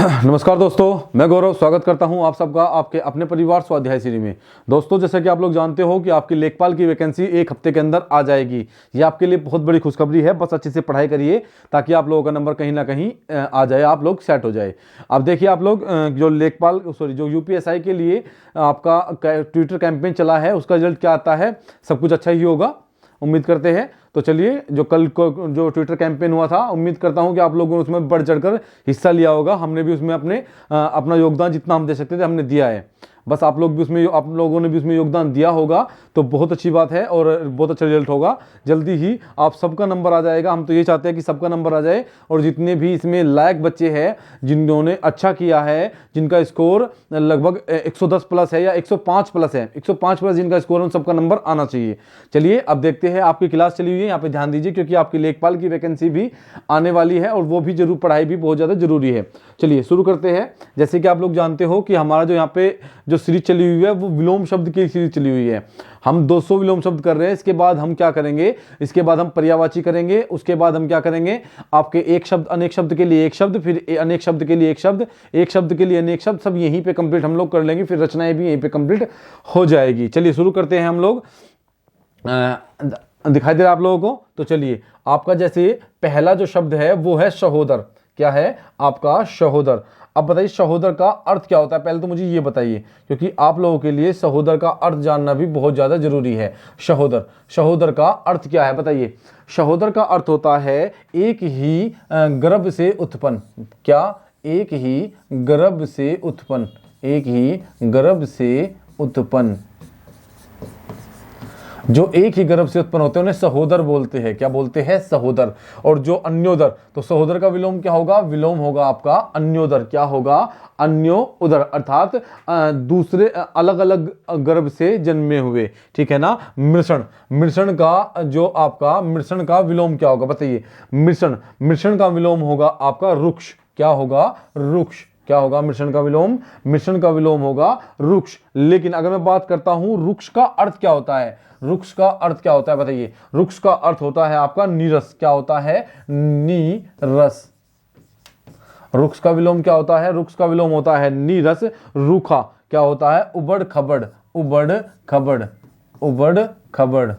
नमस्कार दोस्तों, मैं गौरव स्वागत करता हूं आप सबका आपके अपने परिवार स्वाध्याय सीरीज में। दोस्तों, जैसा कि आप लोग जानते हो कि आपकी लेखपाल की वैकेंसी एक हफ्ते के अंदर आ जाएगी। ये आपके लिए बहुत बड़ी खुशखबरी है। बस अच्छे से पढ़ाई करिए ताकि आप लोगों का नंबर कहीं ना कहीं आ जाए, आप लोग सेट हो जाए। अब देखिए, आप लोग जो यूपीएसआई के लिए आपका ट्विटर कैंपेन चला है, उसका रिजल्ट क्या आता है, सब कुछ अच्छा ही होगा, उम्मीद करते हैं। तो चलिए, जो कल को जो ट्विटर कैंपेन हुआ था, उम्मीद करता हूं कि आप लोगों ने उसमें बढ़ चढ़कर हिस्सा लिया होगा। हमने भी उसमें अपना योगदान जितना हम दे सकते थे हमने दिया है। बस आप लोगों ने भी उसमें योगदान दिया होगा, तो बहुत अच्छी बात है और बहुत अच्छा रिजल्ट होगा। जल्दी ही आप सबका नंबर आ जाएगा। हम तो ये चाहते हैं कि सबका नंबर आ जाए, और जितने भी इसमें लायक बच्चे हैं, जिन्होंने अच्छा किया है, जिनका स्कोर लगभग 110 प्लस है या 105 प्लस है, 105 प्लस जिनका स्कोर है, उन सबका नंबर आना चाहिए। चलिए, अब देखते हैं। आपकी क्लास चली हुई है, यहाँ पे ध्यान दीजिए, क्योंकि आपकी लेखपाल की वैकेंसी भी आने वाली है और वो भी जरूर, पढ़ाई भी बहुत ज़्यादा जरूरी है। चलिए शुरू करते हैं। जैसे कि आप लोग जानते हो कि हमारा जो यहाँ पे जो सीरीज चली हुई है, वो विलोम शब्द की सीरीज चली हुई है। हम 200 विलोम शब्द कर रहे हैं। इसके बाद हम क्या करेंगे, इसके बाद हम पर्यायवाची करेंगे। उसके बाद हम क्या करेंगे, आपके एक शब्द अनेक शब्द के लिए एक शब्द, फिर अनेक शब्द के लिए एक शब्द, एक शब्द के लिए अनेक शब्द, सब यहीं पे कंप्लीट हम लोग कर लेंगे। फिर रचनाएं भी यहीं पे कंप्लीट हो जाएगी। चलिए शुरू करते हैं हम लोग। दिखाई दे रहा है आप लोगों को? तो चलिए, आपका जैसे पहला जो शब्द है वो है सहोदर। क्या है आपका? सहोदर। अब बताइए, सहोदर का अर्थ क्या होता है? पहले तो मुझे ये बताइए, क्योंकि आप लोगों के लिए सहोदर का अर्थ जानना भी बहुत ज्यादा जरूरी है। सहोदर का अर्थ क्या है बताइए? सहोदर का अर्थ होता है एक ही गर्भ से उत्पन्न। क्या? एक ही गर्भ से उत्पन्न, एक ही गर्भ से उत्पन्न। जो एक ही गर्भ से उत्पन्न होते हैं उन्हें सहोदर बोलते हैं। क्या बोलते हैं? सहोदर। और जो अन्योदर, तो सहोदर का विलोम क्या होगा? विलोम होगा आपका अन्योदर। क्या होगा? अन्योदर, अर्थात दूसरे अलग अलग गर्भ से जन्मे हुए। ठीक है ना? मृषण का विलोम क्या होगा बताइए? मृषण का विलोम होगा आपका रुक्ष। क्या होगा? रुक्ष। क्या होगा मृषण का विलोम? मृषण का विलोम होगा रुक्ष। लेकिन अगर मैं बात करता हूं रुक्ष का अर्थ क्या होता है, रुक्ष का अर्थ क्या होता है बताइए? रुक्ष का अर्थ होता है आपका नीरस। क्या होता है? नीरस। रुक्ष का विलोम क्या होता है? रुक्ष का विलोम होता है नीरस। रूखा क्या होता है? उबड़ खबड़। उबड़ खबड़, उबड़ खबड़।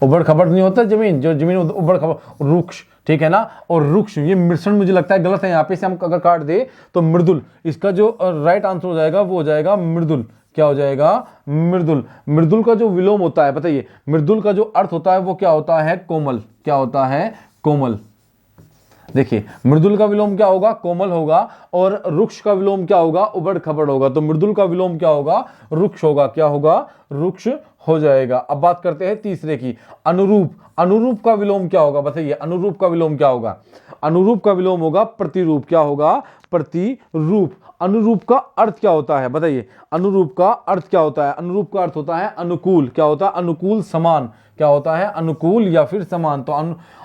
उबड़ खबड़ नहीं होता जमीन, जो जमीन उबड़ खबड़, रुक्ष। ठीक है ना? और रुक्ष, ये मृषण मुझे लगता है गलत है। यहाँ पे से हम अगर काट दे तो मृदुल, इसका जो राइट आंसर हो जाएगा वो हो जाएगा मृदुल। क्या हो जाएगा? मृदुल। मृदुल का जो विलोम होता है बताइए? मृदुल का जो अर्थ होता है वो क्या होता है? कोमल। क्या होता है? कोमल। देखिए, मृदुल का विलोम क्या होगा? कोमल होगा। और रुक्ष का विलोम क्या होगा? उबड़ खबड़ होगा। तो मृदुल का विलोम क्या होगा? रुक्ष होगा। क्या होगा? रुक्ष हो जाएगा। अब बात करते हैं तीसरे की, अनुरूप। अनुरूप का विलोम क्या होगा बताइए? अनुरूप का विलोम क्या होगा? अनुरूप का विलोम होगा प्रतिरूप। क्या होगा? प्रतिरूप। अनुरूप का अर्थ क्या होता है बताइए? अनुरूप का अर्थ क्या होता है? अनुरूप का अर्थ होता है अनुकूल। क्या होता है? अनुकूल, समान। क्या होता है? अनुकूल या फिर समान। तो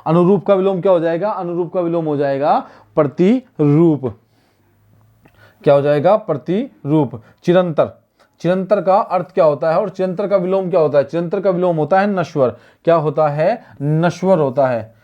अनुरूप का विलोम क्या हो जाएगा? अनुरूप का विलोम हो जाएगा प्रतिरूप। क्या हो जाएगा? प्रतिरूप। चिरंतर। चिरंतर का अर्थ क्या होता है और चिरंतर का विलोम क्या होता है? चिरंतर का विलोम होता है नश्वर। क्या होता है? नश्वर होता है।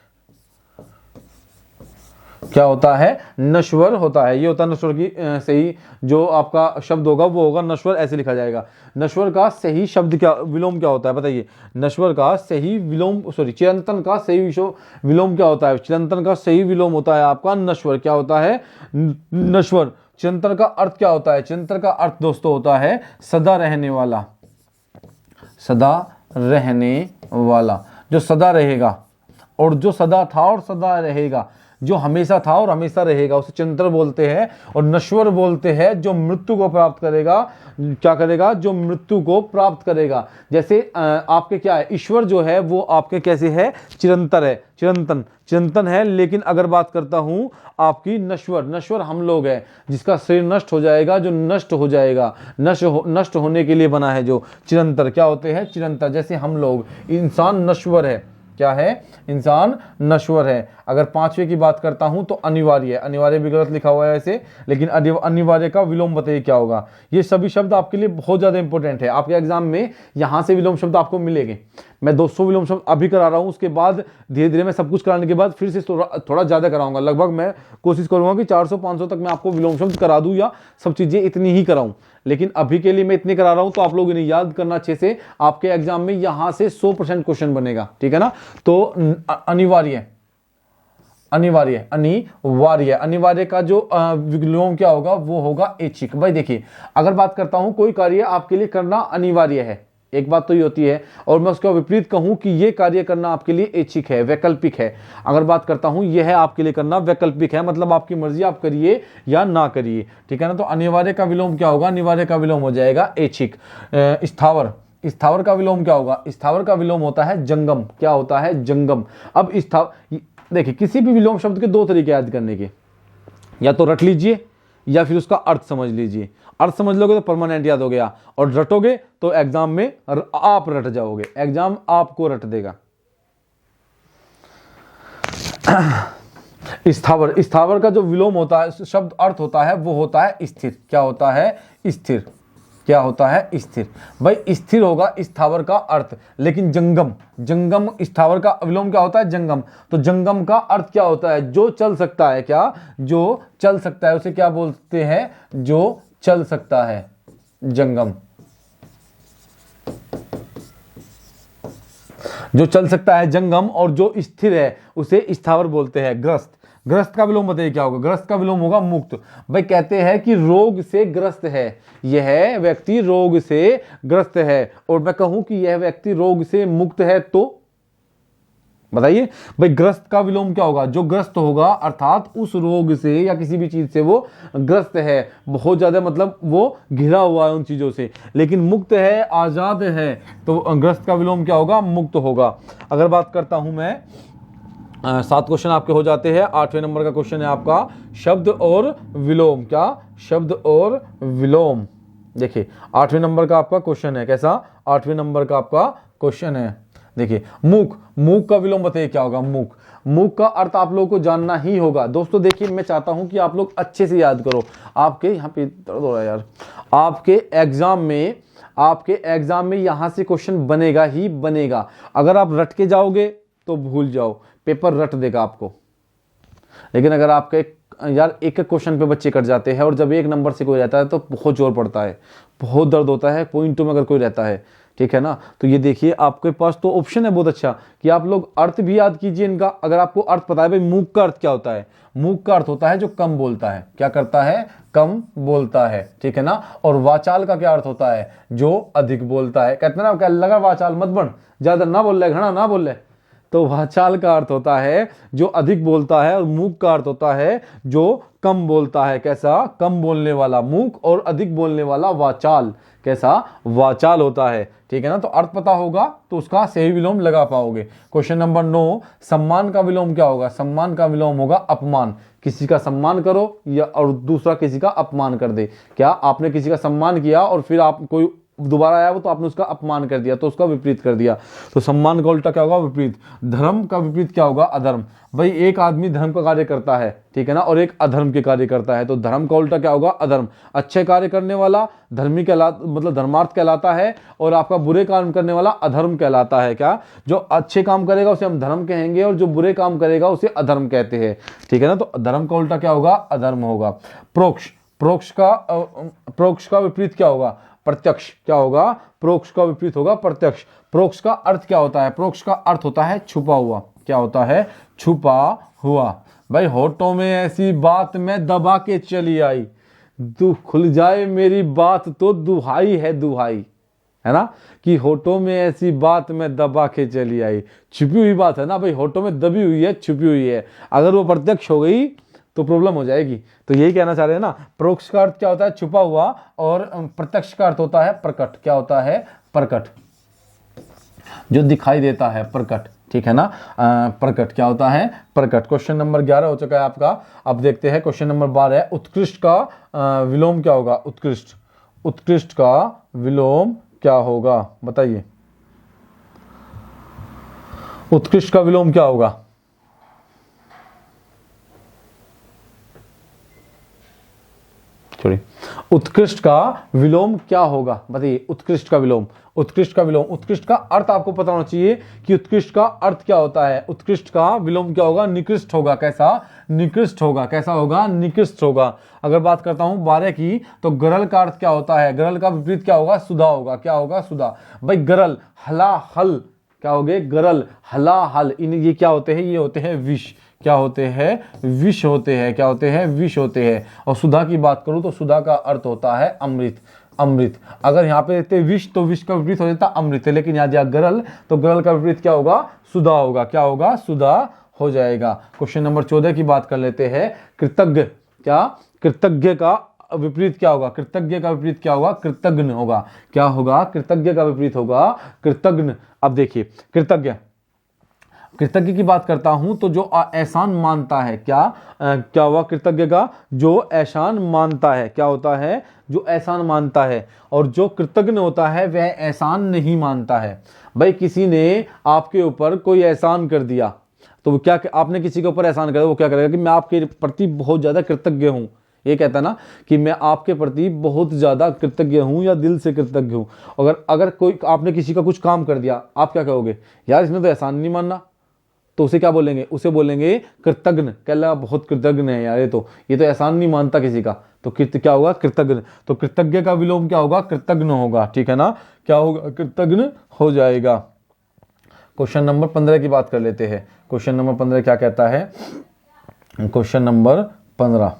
क्या होता है? नश्वर होता है। ये होता है नश्वर की सही जो आपका शब्द होगा वो होगा नश्वर, ऐसे लिखा जाएगा। नश्वर का सही शब्द क्या, विलोम क्या होता है बताइए? नश्वर का सही विलोम, चिरंतन का सही विलोम क्या होता है? चिरंतन का सही विलोम होता है आपका नश्वर। क्या होता है? नश्वर। चिरंतन का अर्थ क्या होता है? चिरंतन का अर्थ दोस्तों होता है सदा रहने वाला। सदा रहने वाला, जो सदा रहेगा, और जो सदा था और सदा रहेगा, जो हमेशा था और हमेशा रहेगा, उसे चिरंतर बोलते हैं। और नश्वर बोलते हैं जो मृत्यु को प्राप्त करेगा। क्या करेगा? जो मृत्यु को प्राप्त करेगा। जैसे आपके क्या है, ईश्वर जो है वो आपके कैसे है? चिरंतर है, चिरंतन है। लेकिन अगर बात करता हूं आपकी नश्वर, नश्वर हम लोग हैं, जिसका शरीर नष्ट हो जाएगा, जो नष्ट हो जाएगा, नष्ट होने के लिए बना है जो चिरंतर। क्या होते हैं? चिरंतर। जैसे हम लोग, इंसान नश्वर है, क्या है? इंसान नश्वर है। अगर पांचवे की बात करता हूं तो अनिवार्य है, अनिवार्य भी गलत लिखा हुआ है ऐसे, लेकिन अनिवार्य का विलोम बताइए क्या होगा। ये सभी शब्द आपके लिए बहुत ज्यादा इंपॉर्टेंट है, आपके एग्जाम में यहां से विलोम शब्द आपको मिलेंगे। मैं 200 विलोम शब्द अभी करा रहा हूं, उसके बाद धीरे धीरे मैं सब कुछ कराने के बाद फिर से थोड़ा ज्यादा कराऊंगा। लगभग मैं कोशिश करूंगा कि 400-500 तक मैं आपको विलोम शब्द करा दूं या सब चीजें इतनी ही कराऊं, लेकिन अभी के लिए मैं इतने करा रहा हूं तो आप लोग इन्हें याद करना अच्छे से। आपके एग्जाम में यहां से 100% क्वेश्चन बनेगा, ठीक है ना। तो अनिवार्य, अनिवार्य, अनिवार्य, अनिवार्य का जो विलोम क्या होगा वो होगा ऐच्छिक। भाई देखिए, अगर बात करता हूं कोई कार्य आपके लिए करना अनिवार्य है, एक बात तो ये होती है, और मैं उसका विपरीत कहूं कि ये कार्य करना आपके लिए ऐच्छिक है, वैकल्पिक है। अगर बात करता हूं यह है आपके लिए करना वैकल्पिक है, मतलब आपकी मर्जी, आप करिए या ना करिए, ठीक है ना। तो अनिवार्य का विलोम क्या होगा? अनिवार्य का विलोम हो जाएगा ऐच्छिक। स्थावर, स्थावर का विलोम क्या होगा? स्थावर का विलोम होता है जंगम। क्या होता है? जंगम। अब देखिए, किसी भी विलोम शब्द के दो तरीके याद करने के, या तो रट लीजिए या फिर उसका अर्थ समझ लीजिए। अर्थ समझ लोगे तो परमानेंट याद हो गया, और रटोगे तो एग्जाम में आप रट जाओगे, एग्जाम आपको रट देगा। स्थावर, स्थावर का जो विलोम होता है, शब्द अर्थ होता है, वो होता है स्थिर। क्या होता है? स्थिर। क्या होता है? स्थिर। भाई स्थिर होगा स्थावर का अर्थ, लेकिन जंगम, जंगम स्थावर का विलोम क्या होता है? जंगम। तो जंगम का अर्थ क्या होता है? जो चल सकता है। क्या? जो चल सकता है, उसे क्या बोलते हैं? जो चल सकता है, जंगम। जो चल सकता है जंगम, और जो स्थिर है उसे स्थावर बोलते हैं। ग्रस्त, ग्रस्त का विलोम बताइए क्या होगा? ग्रस्त का विलोम होगा मुक्त। भाई कहते हैं कि रोग से ग्रस्त है, यह व्यक्ति रोग से ग्रस्त है, और मैं कहूं कि यह व्यक्ति रोग से मुक्त है, तो बताइए भाई ग्रस्त का विलोम क्या होगा? जो ग्रस्त होगा, अर्थात उस रोग से या किसी भी चीज से वो ग्रस्त है, बहुत ज्यादा, मतलब वो घिरा हुआ है उन चीजों से, लेकिन मुक्त है, आजाद है, तो ग्रस्त का विलोम क्या होगा? मुक्त होगा। अगर बात करता हूं मैं, 7 क्वेश्चन आपके हो जाते हैं। 8वें नंबर का क्वेश्चन है आपका शब्द और विलोम। क्या? शब्द और विलोम। देखिए 8वें नंबर का आपका क्वेश्चन है, कैसा? 8वें नंबर का आपका क्वेश्चन है। देखिए मूक, मूक का विलोम बताइए क्या होगा? मूक, मूक का अर्थ आप लोगों को जानना ही होगा। दोस्तों देखिए, मैं चाहता हूं कि आप लोग अच्छे से याद करो। आपके यहाँ पे दर्द हो रहा है यार, आपके एग्जाम में यहां से क्वेश्चन बनेगा ही बनेगा। अगर आप रट के जाओगे तो भूल जाओ, पेपर रट देगा आपको। लेकिन अगर आपके यार एक एक क्वेश्चन पे बच्चे कट जाते हैं, और जब एक नंबर से कोई रहता है तो बहुत जोर पड़ता है, बहुत दर्द होता है पॉइंटों में अगर कोई रहता है, ठीक है ना। तो ये देखिए, आपके पास तो ऑप्शन है बहुत अच्छा कि आप लोग अर्थ भी याद कीजिए इनका। अगर आपको अर्थ पता है, भाई मूक का अर्थ क्या होता है? मूक का अर्थ होता है जो कम बोलता है। क्या करता है? कम बोलता है, ठीक है ना। और वाचाल का क्या अर्थ होता है? जो अधिक बोलता है। कहते हैं ना, क्या लगा वाचाल मत बन, ज्यादा ना बोल रहे, घना ना बोल रहे। तो वाचाल का अर्थ होता है जो अधिक बोलता है, और मूक का अर्थ होता है जो कम बोलता है। कैसा? कम बोलने वाला मूक, और अधिक बोलने वाला वाचाल। कैसा? वाचाल होता है, ठीक है ना। तो अर्थ पता होगा तो उसका सही विलोम लगा पाओगे। क्वेश्चन नंबर 9, सम्मान का विलोम क्या होगा? सम्मान का विलोम होगा अपमान। किसी का सम्मान करो या और दूसरा किसी का अपमान कर दे। क्या? आपने किसी का सम्मान किया और फिर आप कोई दोबारा आया वो, तो आपने उसका अपमान कर दिया, तो उसका विपरीत कर दिया। तो सम्मान का उल्टा क्या होगा? विपरीत। धर्म का विपरीत क्या होगा? अधर्म। भाई एक आदमी धर्म का कार्य करता है, ठीक है ना, और एक अधर्म के कार्य करता है, तो धर्म का उल्टा क्या होगा? अधर्म। अच्छे कार्य करने वाला धर्मी मतलब धर्मार्थ कहलाता है, और आपका बुरे काम करने वाला अधर्म कहलाता है। क्या? जो अच्छे काम करेगा उसे हम धर्म कहेंगे, और जो बुरे काम करेगा उसे अधर्म कहते हैं, ठीक है ना। तो धर्म का उल्टा क्या होगा? अधर्म होगा। प्रोक्ष, प्रोक्ष का विपरीत क्या होगा? प्रत्यक्ष। क्या होगा? प्रोक्ष का विपरीत होगा प्रत्यक्ष। प्रोक्ष का अर्थ क्या होता है? प्रोक्ष का अर्थ होता है छुपा हुआ। क्या होता है? छुपा हुआ। भाई होठों में ऐसी बात मैं दबा के चली आई, खुल जाए मेरी बात तो दुहाई है दुहाई, है ना। कि होठों में ऐसी बात मैं दबा के चली आई, छुपी हुई बात है ना भाई, होठों में दबी हुई है, छुपी हुई है। अगर वो प्रत्यक्ष हो गई तो प्रॉब्लम हो जाएगी। तो यही कहना चाह रहे हैं ना। प्रोक्ष का अर्थ क्या होता है? छुपा हुआ, और प्रत्यक्ष का अर्थ होता है प्रकट। क्या होता है? प्रकट, जो दिखाई देता है, प्रकट, ठीक है ना। प्रकट क्या होता है? प्रकट। क्वेश्चन नंबर 11 हो चुका है आपका। अब देखते हैं क्वेश्चन नंबर 12। उत्कृष्ट का विलोम क्या होगा? उत्कृष्ट, उत्कृष्ट का विलोम क्या होगा? बताइए। उत्कृष्ट का विलोम क्या होगा? उत्कृष्ट का विलोम क्या होगा बताइए? उत्कृष्ट का विलोम, उत्कृष्ट का विलोम, उत्कृष्ट का अर्थ आपको पता होना चाहिए कि उत्कृष्ट का अर्थ क्या होता है। उत्कृष्ट का विलोम क्या होगा? निकृष्ट होगा। कैसा? निकृष्ट होगा। कैसा होगा? निकृष्ट होगा। अगर बात करता हूं 12 की, तो गरल का अर्थ क्या होता है? गरल का विपरीत क्या होगा? सुधा होगा। क्या होगा? सुधा। भाई गरल, हला हल क्या हो गए? गरल, हला हल, इन ये क्या होते हैं? ये होते हैं विष। क्या होते हैं? विष होते हैं। क्या होते हैं? विष होते हैं। और सुधा की बात करूं तो सुधा का अर्थ होता है अमृत। अमृत। अगर यहाँ पे देते विष तो विष का विपरीत हो जाता अमृत, लेकिन यहाँ दिया गरल तो गरल का विपरीत क्या होगा? सुधा होगा। क्या होगा? सुधा हो जाएगा। क्वेश्चन नंबर 14 की बात कर लेते हैं। कृतज्ञ, क्या? कृतज्ञ का विपरीत क्या होगा? कृतज्ञ का विपरीत क्या होगा? कृतज्ञ होगा। क्या होगा? कृतज्ञ का विपरीत होगा कृतज्ञ। अब देखिए कृतज्ञ, कृतज्ञ की बात करता हूं तो जो एहसान मानता है, क्या हुआ? कृतज्ञ का जो एहसान मानता है, क्या होता है? जो एहसान मानता है। और जो कृतज्ञ होता है वह एहसान नहीं मानता है। भाई किसी ने आपके ऊपर कोई एहसान कर दिया तो वो क्या, आपने किसी के ऊपर एहसान करा, वो क्या करेगा कि मैं आपके प्रति बहुत ज्यादा कृतज्ञ हूं। ये कहता है ना कि मैं आपके प्रति बहुत ज्यादा कृतज्ञ हूं या दिल से कृतज्ञ हूं। अगर कोई आपने किसी का कुछ काम कर दिया, आप क्या कहोगे? यार इसने तो एहसान नहीं मानना, तो उसे क्या बोलेंगे? उसे बोलेंगे कृतज्ञ। कह लगा बहुत कृतज्ञ है यार, ये तो एहसान नहीं मानता किसी का, तो क्या होगा? कृतज्ञ। तो कृतज्ञ का विलोम क्या होगा? कृतज्ञ होगा। ठीक है ना? क्या होगा? कृतज्ञ हो जाएगा। क्वेश्चन नंबर 15 की बात कर लेते हैं। क्वेश्चन नंबर 15 क्या कहता है? क्वेश्चन नंबर 15,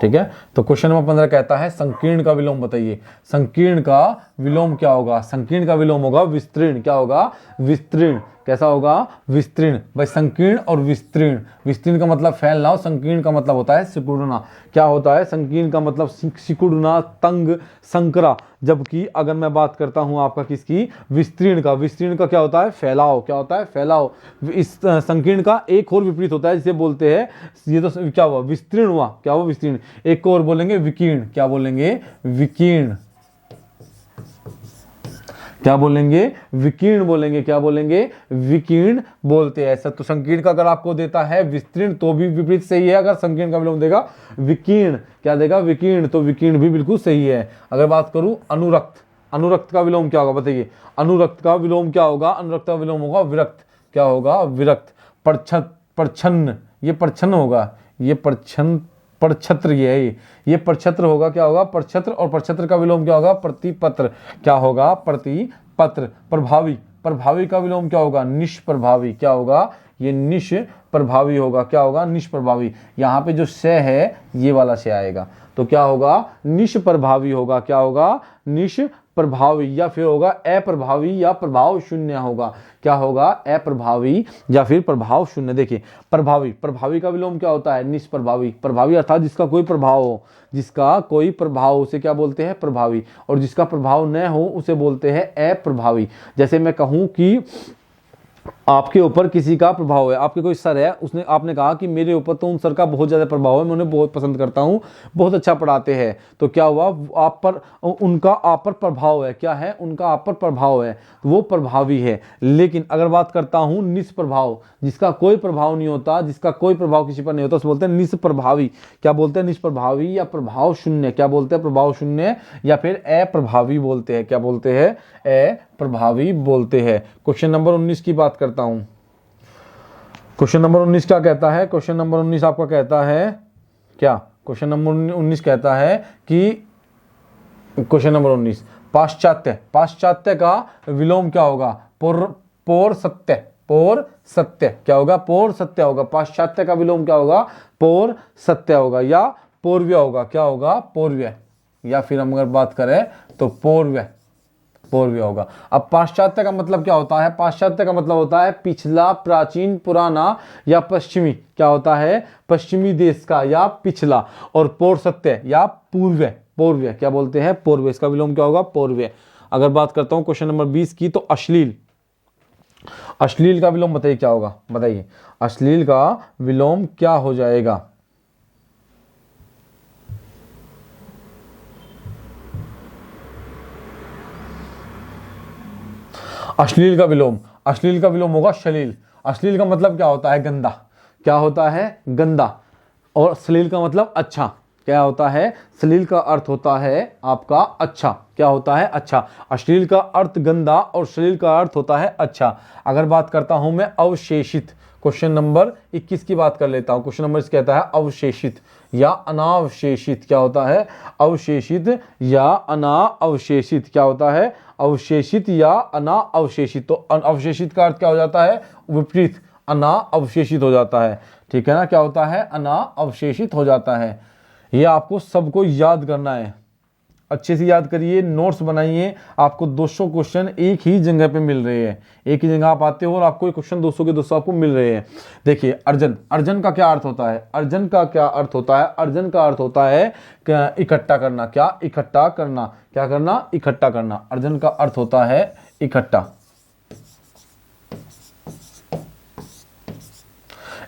ठीक है, तो क्वेश्चन नंबर 15 कहता है संकीर्ण का विलोम बताइए। संकीर्ण का विलोम क्या होगा? संकीर्ण का विलोम होगा विस्तीर्ण। क्या होगा? विस्तीर्ण। कैसा होगा? विस्तीर्ण। भाई संकीर्ण और विस्तीर्ण, विस्तीर्ण का मतलब फैलना और संकीर्ण का मतलब होता है सिकुड़ना। क्या होता है? संकीर्ण का मतलब सिकुड़ना, तंग, संकरा। जबकि अगर मैं बात करता हूं आपका किसकी? विस्तीर्ण का, विस्तीर्ण का क्या होता है? फैलाव। क्या होता है? फैलाव। इस संकीर्ण का एक और विपरीत होता है जिसे बोलते हैं, ये तो क्या हुआ? विस्तीर्ण हुआ। क्या हुआ? विस्तीर्ण। एक और बोलेंगे विकीर्ण। क्या बोलेंगे? विकीर्ण। क्या बोलेंगे? विकीर्ण बोलेंगे। क्या बोलेंगे? विकीर्ण बोलते हैं। ऐसा तो संकीर्ण का अगर आपको देता है विस्तीर्ण तो भी विपरीत सही है। अगर संकीर्ण का विलोम देगा विकीर्ण, क्या देगा? विकीर्ण, तो विकीर्ण भी बिल्कुल सही है। अगर बात करूं अनुरक्त, अनुरक्त का विलोम क्या होगा बताइए? अनुरक्त का विलोम क्या होगा? अनुरक्त का विलोम होगा विरक्त। क्या होगा? विरक्त। परछन्न, ये परछन्न होगा, ये परछन्न, परछत्र, ये परछत्र होगा। क्या होगा? परछत्र। और परछत्र का विलोम क्या होगा? प्रतिपत्र। क्या होगा? प्रतिपत्र। प्रभावी, प्रभावी का विलोम क्या होगा? निष्प्रभावी। क्या होगा? ये निष्प्रभावी होगा। क्या होगा? निष्प्रभावी। यहाँ पे जो स है ये वाला से आएगा, तो क्या होगा? निष्प्रभावी होगा। क्या होगा? निष्प्रभावी। या फिर होगा अप्रभावी या प्रभाव शून्य होगा। क्या होगा? अप्रभावी या फिर प्रभाव शून्य। देखिए प्रभावी, प्रभावी का विलोम क्या होता है? निष्प्रभावी। प्रभावी अर्थात जिसका कोई प्रभाव हो, जिसका कोई प्रभाव हो उसे क्या बोलते हैं? प्रभावी। और जिसका प्रभाव न हो उसे बोलते हैं अप्रभावी। जैसे मैं कहूं कि आपके ऊपर किसी का प्रभाव है, आपके कोई सर है, उसने आपने कहा कि मेरे ऊपर तो उन सर का बहुत ज्यादा प्रभाव है, मैं उन्हें बहुत पसंद करता हूं, बहुत अच्छा पढ़ाते हैं। तो क्या हुआ? आप पर उनका आप पर प्रभाव है। क्या है? उनका आप पर प्रभाव है, वो प्रभावी है। लेकिन अगर बात करता हूं निष्प्रभाव, जिसका कोई प्रभाव नहीं होता, जिसका कोई प्रभाव किसी पर नहीं होता, उसे बोलते हैं निष्प्रभावी। क्या बोलते हैं? निष्प्रभावी या प्रभाव शून्य। क्या बोलते हैं? प्रभाव शून्य या फिर अप्रभावी बोलते हैं। क्या बोलते हैं? अप्रभावी बोलते हैं। क्वेश्चन नंबर 19 की बात करता हूं। क्वेश्चन नंबर 19 क्या कहता है? क्वेश्चन नंबर 19 आपका कहता है क्या? क्वेश्चन नंबर 19 कहता है कि क्वेश्चन नंबर 19 पाश्चात्य, पाश्चात्य का विलोम क्या होगा? पौर सत्य, पौर सत्य। क्या होगा? पौर सत्य होगा। पाश्चात्य का विलोम क्या होगा? पौर सत्य होगा या पौर्व्य होगा। क्या होगा? पौर्व्य। या फिर हम अगर बात करें तो पौर्व्य, पौर्व्य होगा। अब पाश्चात्य का मतलब क्या होता है? पाश्चात्य का मतलब होता है पिछला, प्राचीन, पुराना या पश्चिमी। क्या होता है? पश्चिमी देश का या पिछला। और पौरसत्य या पूर्व्य, पौर्व्य। क्या बोलते हैं? पौर्व्य। इसका विलोम क्या होगा? पौर्व्य। अगर बात करता हूं क्वेश्चन नंबर 20 की, तो अश्लील, अश्लील का विलोम बताइए क्या होगा? बताइए अश्लील का विलोम क्या हो जाएगा? अश्लील का विलोम, अश्लील का विलोम होगा श्लील। अश्लील का मतलब क्या होता है? गंदा। क्या होता है? गंदा। और श्लील का मतलब अच्छा। क्या होता है? श्लील का अर्थ होता है आपका अच्छा। क्या होता है? अच्छा। अश्लील का अर्थ गंदा और श्लील का अर्थ होता है अच्छा। अगर बात करता हूं मैं अवशेषित, क्वेश्चन नंबर 21 की बात कर लेता हूं। क्वेश्चन नंबर कहता है अवशेषित या अनावशेषित। क्या होता है? अवशेषित या अनावशेषित। क्या होता है? अवशेषित या अनावशेषित। तो अवशेषित का अर्थ क्या हो जाता है? विपरीत, अनावशेषित हो जाता है। ठीक है ना? क्या होता है? अनावशेषित हो जाता है। ये आपको सबको याद करना है, अच्छे से याद करिए, नोट्स बनाइए। आपको 200 क्वेश्चन एक ही जगह पे मिल रहे हैं, एक ही जगह आप आते हो और आपको ये क्वेश्चन 200 के 200 आपको मिल रहे हैं। देखिए अर्जन, अर्जन का क्या अर्थ होता है? अर्जन का क्या अर्थ होता है? अर्जन का अर्थ होता है इकट्ठा करना। क्या? इकट्ठा करना। क्या करना? इकट्ठा करना। अर्जन का अर्थ होता है इकट्ठा,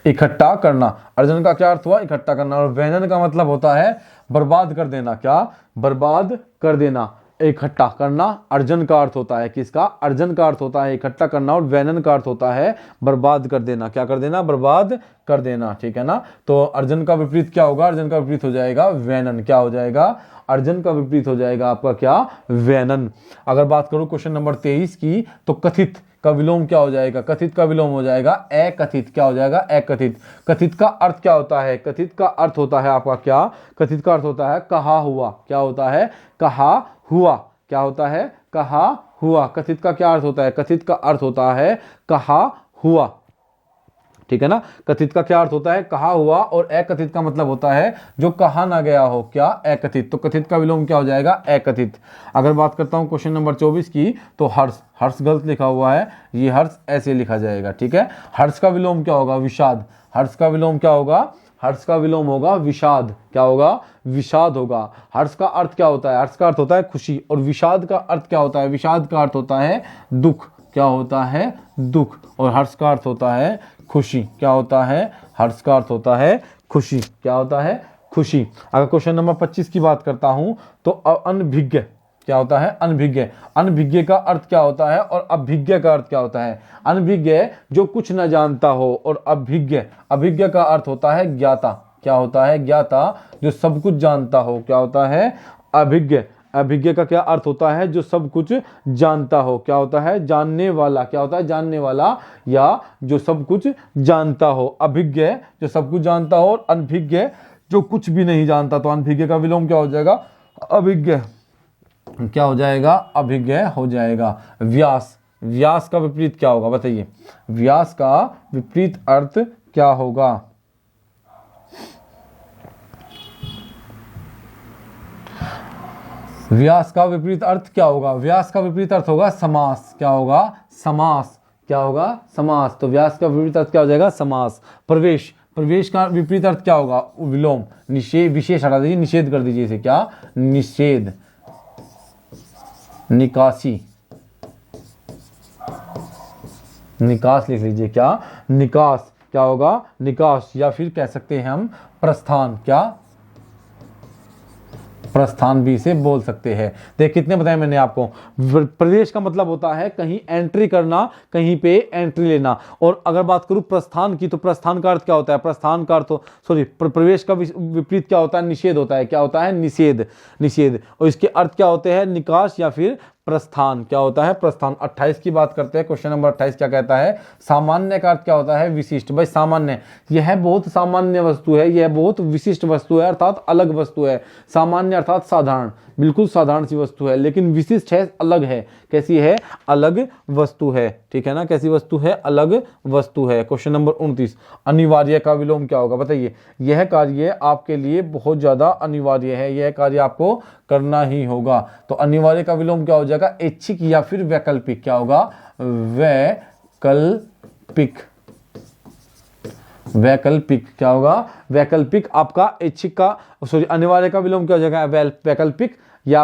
इकट्ठा करना। अर्जन का क्या अर्थ हुआ? इकट्ठा करना। और वैनन का मतलब होता है बर्बाद कर देना। क्या? बर्बाद कर देना, इकट्ठा करना। अर्जन का अर्थ होता है किसका? अर्जन का अर्थ होता है इकट्ठा करना और वैनन का अर्थ होता है बर्बाद कर देना। क्या कर देना? बर्बाद कर देना। ठीक है ना? तो अर्जन का विपरीत क्या होगा? अर्जन का विपरीत हो जाएगा वैनन। क्या हो जाएगा? अर्जन का विपरीत हो जाएगा आपका क्या? वैनन। अगर बात करूं क्वेश्चन नंबर 23 की, तो कथित का विलोम क्या हो जाएगा? कथित का विलोम हो जाएगा अकथित। क्या हो जाएगा? अकथित। कथित का अर्थ क्या होता है? कथित का अर्थ होता है आपका क्या? कथित का अर्थ होता है कहा हुआ। क्या होता है? कहा हुआ। क्या होता है? कहा हुआ। कथित का क्या अर्थ होता है? कथित का अर्थ होता है कहा हुआ। ठीक है ना? कथित का क्या अर्थ होता है? कहा हुआ। और अकथित का मतलब होता है जो कहा ना गया हो। क्या? अकथित। तो कथित का विलोम क्या हो जाएगा? अकथित। अगर बात करता हूं क्वेश्चन नंबर 24 की, तो हर्ष, हर्ष गलत लिखा हुआ है, ये हर्ष ऐसे लिखा जाएगा। ठीक है? हर्ष का विलोम क्या होगा? विषाद। हर्ष का विलोम क्या होगा? हर्ष का विलोम होगा विषाद। क्या होगा? विषाद होगा। हर्ष का अर्थ क्या होता है? हर्ष का अर्थ होता है खुशी। और विषाद का अर्थ क्या होता है? विषाद का अर्थ होता है दुख। क्या होता है? दुख। और हर्ष का अर्थ होता है खुशी। क्या होता है? हर्ष का अर्थ होता है खुशी। क्या होता है? खुशी। अगर क्वेश्चन नंबर 25 की बात करता हूं, तो अनभिज्ञ। क्या होता है? अनभिज्ञ। अनभिज्ञ का अर्थ क्या होता है? और अभिज्ञ का अर्थ क्या होता है? अनभिज्ञ जो कुछ न जानता हो, और अभिज्ञ, अभिज्ञ का अर्थ होता है ज्ञाता। क्या होता है? ज्ञाता, जो सब कुछ जानता हो। क्या होता है? अभिज्ञ। अभिज्ञ का क्या अर्थ होता है? जो सब कुछ जानता हो। क्या होता है? जानने वाला। क्या होता है? जानने वाला या जो सब कुछ जानता हो। अभिज्ञ जो सब कुछ जानता हो, और अनभिज्ञ जो कुछ भी नहीं जानता। तो अनभिज्ञ का विलोम क्या हो जाएगा? अभिज्ञ। क्या हो जाएगा? अभिज्ञ हो जाएगा। व्यास, व्यास का विपरीत क्या होगा? बताइए, व्यास का विपरीत अर्थ क्या होगा? व्यास का विपरीत अर्थ क्या होगा? व्यास का विपरीत अर्थ होगा समास। क्या होगा? समास। क्या होगा? समास। तो व्यास का विपरीत अर्थ क्या हो जाएगा? समास। प्रवेश, प्रवेश का विपरीत अर्थ क्या होगा? विलोम। निषेध, विशेष हटा दीजिए, निषेध कर दीजिए इसे। क्या? निषेध। निकासी, निकास लिख लीजिए। क्या? निकास। क्या होगा? निकास। या फिर कह सकते हैं हम प्रस्थान। क्या? प्रस्थान भी इसे बोल सकते हैं। देख कितने बताए मैंने आपको। प्रवेश का मतलब होता है कहीं एंट्री करना, कहीं पे एंट्री लेना। और अगर बात करूं प्रस्थान की, तो प्रस्थान का अर्थ क्या होता है? प्रस्थान का अर्थ, सॉरी, प्रवेश का विपरीत क्या होता है? निषेध होता है। क्या होता है? निषेध। निषेध। और इसके अर्थ क्या होते हैं? निकास या फिर प्रस्थान। क्या होता है? प्रस्थान। 28 की बात करते हैं। क्वेश्चन नंबर 28 क्या कहता है? सामान्य का अर्थ क्या होता है? विशिष्ट। भाई सामान्य, यह बहुत सामान्य वस्तु है, यह बहुत विशिष्ट वस्तु है, अर्थात अलग वस्तु है। सामान्य अर्थात साधारण, बिल्कुल साधारण सी वस्तु है, लेकिन विशिष्ट है, अलग है। कैसी है? अलग वस्तु है। ठीक है ना? कैसी वस्तु है? अलग वस्तु है। क्वेश्चन नंबर 29, अनिवार्य का विलोम क्या होगा? बताइए। यह कार्य आपके लिए बहुत ज्यादा अनिवार्य है, यह कार्य आपको करना ही होगा। तो अनिवार्य का विलोम क्या हो जाएगा? ऐच्छिक या फिर वैकल्पिक। क्या होगा? वैकल्पिक। वैकल्पिक। क्या होगा? वैकल्पिक। आपका ऐच्छिक का, सॉरी, अनिवार्य का विलोम क्या हो जाएगा? वैकल्पिक। या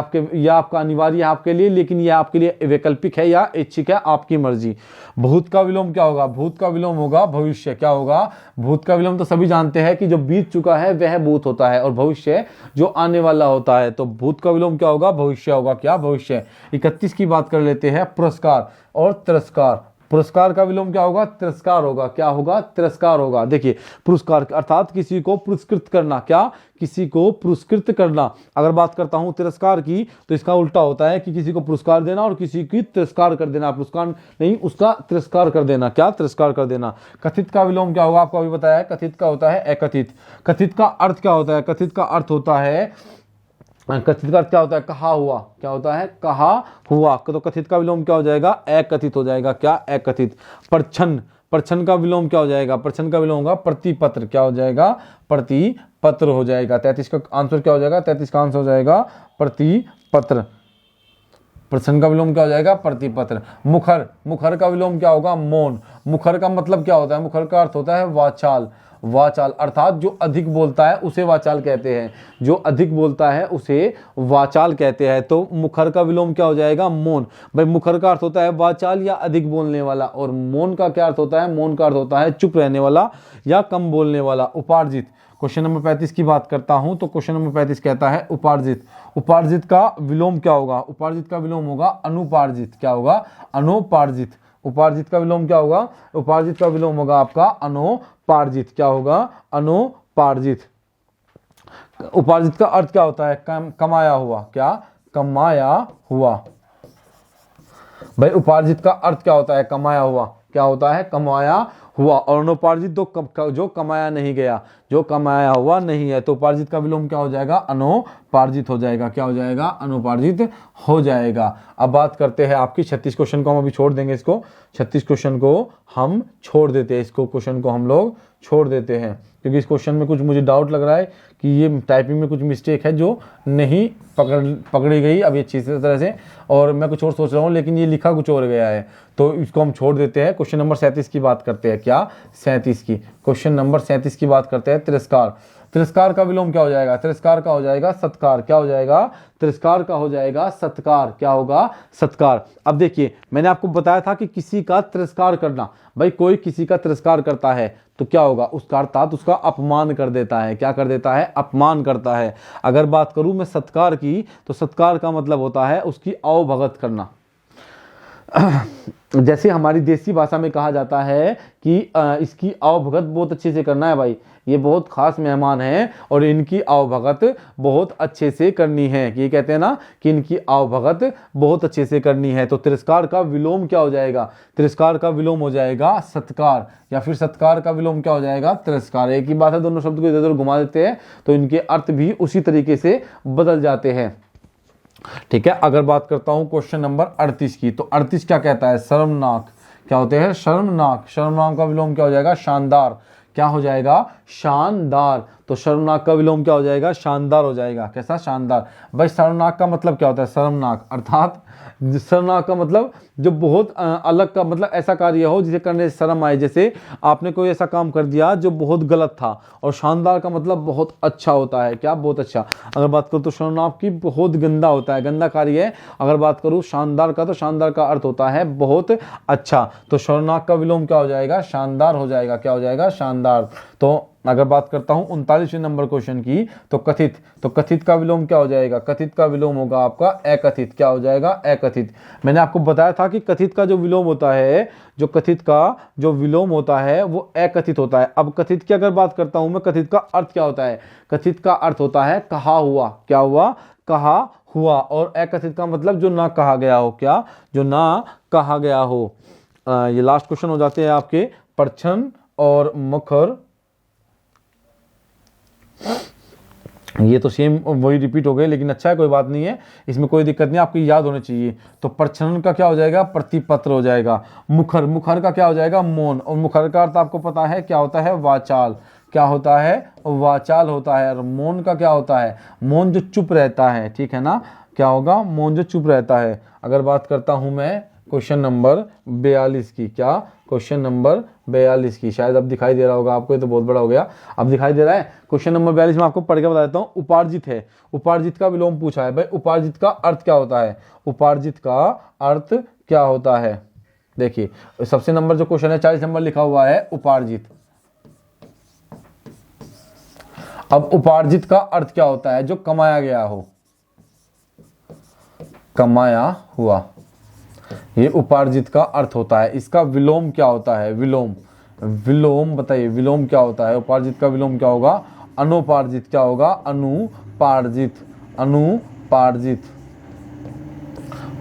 आपका अनिवार्य है आपके लिए, लेकिन यह आपके लिए वैकल्पिक है या ऐच्छिक है, आपकी मर्जी। भूत का विलोम क्या होगा? भूत का विलोम होगा भविष्य। क्या होगा? भूत का विलोम तो सभी जानते हैं कि जो बीत चुका है वह भूत होता है, और भविष्य जो आने वाला होता है। तो भूत का विलोम क्या होगा? भविष्य होगा। क्या? भविष्य। 31 की बात कर लेते हैं, पुरस्कार और तिरस्कार। पुरस्कार का विलोम क्या होगा? तिरस्कार होगा। क्या होगा? तिरस्कार होगा। देखिए पुरस्कार अर्थात किसी को पुरस्कृत करना, क्या? किसी को पुरस्कृत करना। अगर बात करता हूं तिरस्कार की तो इसका उल्टा होता है कि किसी को पुरस्कार देना और किसी की तिरस्कार कर देना, पुरस्कार नहीं उसका तिरस्कार कर देना। क्या? तिरस्कार कर देना। कथित का विलोम क्या होगा? आपको अभी बताया है, कथित का होता है अकथित। कथित का अर्थ क्या होता है? कथित का अर्थ होता है, कथित का अर्थ क्या होता है? कहा हुआ। क्या होता है? कहा हुआ। तो कथित का विलोम क्या हो जाएगा? अकथित हो जाएगा। क्या? अकथित। परछन, परछन का विलोम क्या हो जाएगा? परछन का विलोम होगा प्रतिपत्र। क्या हो जाएगा? प्रतिपत्र हो जाएगा। 33 का आंसर क्या हो जाएगा? 33 का आंसर हो जाएगा प्रतिपत्र। प्रश्न का विलोम क्या हो जाएगा? प्रतिपत्र। मुखर, मुखर का विलोम क्या होगा? मौन। मुखर का मतलब क्या होता है? मुखर का अर्थ होता है वाचाल। वाचाल अर्थात जो अधिक बोलता है उसे वाचाल कहते हैं। जो अधिक बोलता है उसे वाचाल कहते हैं। तो मुखर का विलोम क्या हो जाएगा? मौन। भाई मुखर का अर्थ होता है वाचाल या अधिक बोलने वाला, और मौन का क्या अर्थ होता है? मौन का अर्थ होता है चुप रहने वाला या कम बोलने वाला। उपार्जित, क्वेश्चन नंबर 35 की बात करता हूं तो क्वेश्चन नंबर 35 कहता है उपार्जित। उपार्जित का विलोम क्या होगा? उपार्जित का विलोम होगा अनुपार्जित। क्या होगा? अनुपार्जित। उपार्जित का विलोम क्या होगा? उपार्जित का विलोम होगा आपका अनुपार्जित। क्या होगा? अनुपार्जित। उपार्जित का अर्थ क्या होता है? कमाया हुआ। क्या? कमाया हुआ। भाई उपार्जित का अर्थ क्या होता है? कमाया हुआ। क्या होता है? कमाया हुआ। और अनुपार्जित जो कमाया नहीं गया, जो कमाया हुआ नहीं है। तो उपार्जित का विलोम क्या हो जाएगा? अनुपार्जित हो जाएगा। क्या हो जाएगा? अनुपार्जित हो जाएगा। अब बात करते हैं आपकी 36 क्वेश्चन को हम अभी छोड़ देंगे। इसको 36 क्वेश्चन को हम छोड़ देते हैं। इसको क्वेश्चन को हम लोग छोड़ देते हैं क्योंकि इस क्वेश्चन में कुछ मुझे डाउट लग रहा है कि ये टाइपिंग में कुछ मिस्टेक है जो नहीं पकड़ी गई अभी अच्छी तरह से, और मैं कुछ और सोच रहा हूँ लेकिन ये लिखा कुछ और गया है, तो इसको हम छोड़ देते हैं। क्वेश्चन नंबर 37 की बात करते हैं। क्या? 37 की। क्वेश्चन नंबर 37 की बात करते हैं। तिरस्कार। तिरस्कार का विलोम क्या हो जाएगा? तिरस्कार का हो जाएगा सत्कार। क्या हो जाएगा? तिरस्कार का हो जाएगा सत्कार। क्या होगा? सत्कार। अब देखिए मैंने आपको बताया था कि किसी का तिरस्कार करना, भाई कोई किसी का तिरस्कार करता है तो क्या होगा? उसका अर्थात उसका अपमान कर देता है। क्या कर देता है? अपमान करता है। अगर बात करूं मैं सत्कार की तो सत्कार का मतलब होता है उसकी आवभगत करना। जैसे हमारी देसी भाषा में कहा जाता है कि इसकी आवभगत बहुत अच्छे से करना है, भाई ये बहुत खास मेहमान हैं और इनकी आवभगत बहुत अच्छे से करनी है। ये कहते हैं ना कि इनकी आवभगत बहुत अच्छे से करनी है। तो तिरस्कार का विलोम क्या हो जाएगा? तिरस्कार का विलोम हो जाएगा सत्कार, या फिर सत्कार का विलोम क्या हो जाएगा? तिरस्कार। एक ही बात है, दोनों शब्द को इधर उधर घुमा देते हैं तो इनके अर्थ भी उसी तरीके से बदल जाते हैं। ठीक है, अगर बात करता हूं क्वेश्चन नंबर 38 की, तो 38 क्या कहता है? शर्मनाक। क्या होते हैं? शर्मनाक। शर्मनाक का विलोम क्या हो जाएगा? शानदार। क्या हो जाएगा? शानदार। तो शर्मनाक का विलोम क्या हो जाएगा? शानदार हो जाएगा। कैसा? शानदार। भाई शर्मनाक का मतलब क्या होता है? शर्मनाक अर्थात शर्मनाक का मतलब जो बहुत अलग का मतलब ऐसा कार्य हो जिसे करने से शर्म आए। जैसे आपने कोई ऐसा काम कर दिया जो बहुत गलत था। और शानदार का मतलब बहुत अच्छा होता है। क्या? बहुत अच्छा। अगर बात करूँ तो शर्मनाक की बहुत गंदा होता है, गंदा कार्य है। अगर बात करूँ शानदार का तो शानदार का अर्थ होता है बहुत अच्छा। तो शर्मनाक का विलोम क्या हो जाएगा? शानदार हो जाएगा। क्या हो जाएगा? शानदार। तो अगर बात करता हूं 39वें नंबर क्वेश्चन की, तो कथित। तो कथित का विलोम क्या हो जाएगा? कथित का विलोम होगा आपका अकथित। क्या हो जाएगा? अकथित। मैंने आपको बताया था कि कथित का जो विलोम होता है, जो कथित का जो विलोम होता है वो अकथित होता है। अब कथित की अगर बात करता हूं मैं, कथित का अर्थ क्या होता है? कथित का अर्थ होता है कहा हुआ। क्या हुआ? कहा हुआ। और अकथित का मतलब जो ना कहा गया हो। क्या? जो ना कहा गया हो। ये लास्ट क्वेश्चन हो जाते हैं आपके परछन और मुखर। ये तो सेम वही रिपीट हो गए, लेकिन अच्छा है, कोई बात नहीं है, इसमें कोई दिक्कत नहीं, आपकी याद होनी चाहिए। तो प्रच्छन्न का क्या हो जाएगा? प्रतिपत्र हो जाएगा। मुखर, मुखर का क्या हो जाएगा? मौन। और मुखर का अर्थ आपको पता है क्या होता है? वाचाल। क्या होता है? वाचाल होता है। और मौन का क्या होता है? मौन जो चुप रहता है। ठीक है ना? क्या होगा? मौन जो चुप रहता है। अगर बात करता हूं मैं क्वेश्चन नंबर 42 की। क्या? क्वेश्चन नंबर 42 की। शायद अब दिखाई दे रहा होगा आपको, ये तो बहुत बड़ा हो गया। अब दिखाई दे रहा है? क्वेश्चन नंबर 42 में आपको पढ़ के बता देता हूँ। उपार्जित है। उपार्जित का विलोम पूछा है। भाई उपार्जित का अर्थ क्या होता है? उपार्जित का अर्थ क्या होता है? देखिए सबसे नंबर जो क्वेश्चन है 40 नंबर लिखा हुआ है उपार्जित। अब उपार्जित का अर्थ क्या होता है? जो कमाया गया हो, कमाया हुआ। ये उपार्जित का अर्थ होता है। इसका विलोम क्या होता है? विलोम, विलोम बताइए, विलोम क्या होता है? उपार्जित का विलोम क्या होगा? अनुपार्जित। क्या होगा? अनुपार्जित, अनुपार्जित।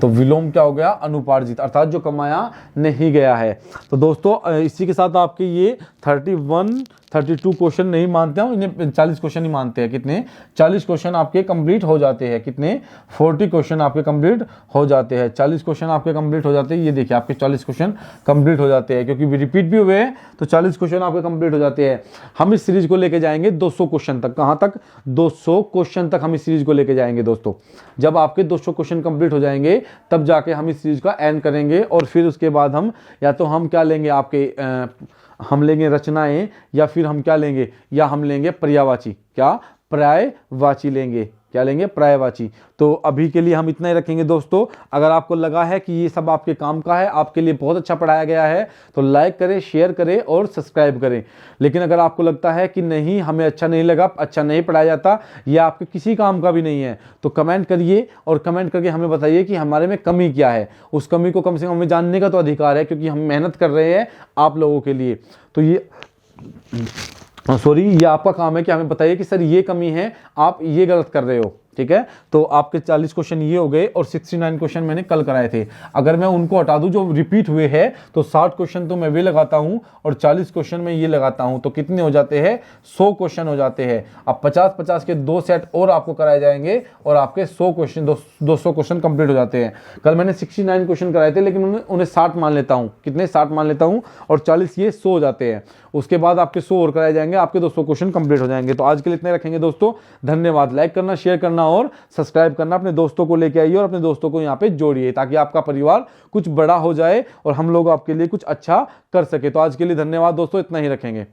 तो विलोम क्या हो गया? अनुपार्जित, अर्थात जो कमाया नहीं गया है। तो दोस्तों इसी के साथ आपके ये 31 32 क्वेश्चन नहीं मानते हैं, इन्हें 40 क्वेश्चन ही मानते हैं। कितने? 40 क्वेश्चन आपके कंप्लीट हो जाते हैं। कितने? 40 क्वेश्चन आपके कंप्लीट हो जाते हैं। 40 क्वेश्चन आपके कंप्लीट हो जाते हैं। ये देखिए आपके 40 क्वेश्चन कंप्लीट हो जाते हैं, क्योंकि रिपीट भी हुए हैं तो 40 क्वेश्चन आपके कंप्लीट हो जाते हैं। हम इस सीरीज को लेके जाएंगे 200 क्वेश्चन तक। कहाँ तक? 200 क्वेश्चन तक हम इस सीरीज को लेके जाएंगे दोस्तों। जब आपके 200 क्वेश्चन कंप्लीट हो जाएंगे तब जाके हम इस सीरीज का एंड करेंगे, और फिर उसके बाद हम या तो हम क्या लेंगे आपके हम लेंगे रचनाएं, या फिर हम क्या लेंगे, या हम लेंगे पर्यायवाची। क्या? पर्यायवाची लेंगे। क्या लेंगे? पर्यायवाची। तो अभी के लिए हम इतना ही रखेंगे दोस्तों। अगर आपको लगा है कि ये सब आपके काम का है, आपके लिए बहुत अच्छा पढ़ाया गया है, तो लाइक करें, शेयर करें और सब्सक्राइब करें। लेकिन अगर आपको लगता है कि नहीं, हमें अच्छा नहीं लगा, अच्छा नहीं पढ़ाया जाता, या आपके किसी काम का भी नहीं है, तो कमेंट करिए और कमेंट करके हमें बताइए कि हमारे में कमी क्या है। उस कमी को कम से कम हमें जानने का तो अधिकार है, क्योंकि हम मेहनत कर रहे हैं आप लोगों के लिए। तो ये आपका काम है कि हमें बताइए कि सर ये कमी है, आप ये गलत कर रहे हो। ठीक है, तो आपके 40 क्वेश्चन ये हो गए, और 69 क्वेश्चन मैंने कल कराए थे। अगर मैं उनको हटा दूं जो रिपीट हुए हैं, तो 60 क्वेश्चन तो मैं वे लगाता हूं और 40 क्वेश्चन मैं ये लगाता हूं, तो कितने हो जाते हैं? 100 क्वेश्चन हो जाते हैं। अब 50-50 के 2 सेट और आपको कराए जाएंगे, और आपके 100 क्वेश्चन 200 क्वेश्चन कंप्लीट हो जाते हैं। कल मैंने 69 क्वेश्चन कराए थे, लेकिन उन्हें 60 मान लेता हूँ। कितने? 60 मान लेता हूँ, और 40 ये 100 हो जाते हैं। उसके बाद आपके 100 और कराए जाएंगे, आपके 200 क्वेश्चन कंप्लीट हो जाएंगे। तो आज के लिए इतने रखेंगे दोस्तों। धन्यवाद। लाइक करना, शेयर करना और सब्सक्राइब करना। अपने दोस्तों को लेके आइए और अपने दोस्तों को यहाँ पे जोड़िए, ताकि आपका परिवार कुछ बड़ा हो जाए और हम लोग आपके लिए कुछ अच्छा कर सके। तो आज के लिए धन्यवाद दोस्तों, इतना ही रखेंगे।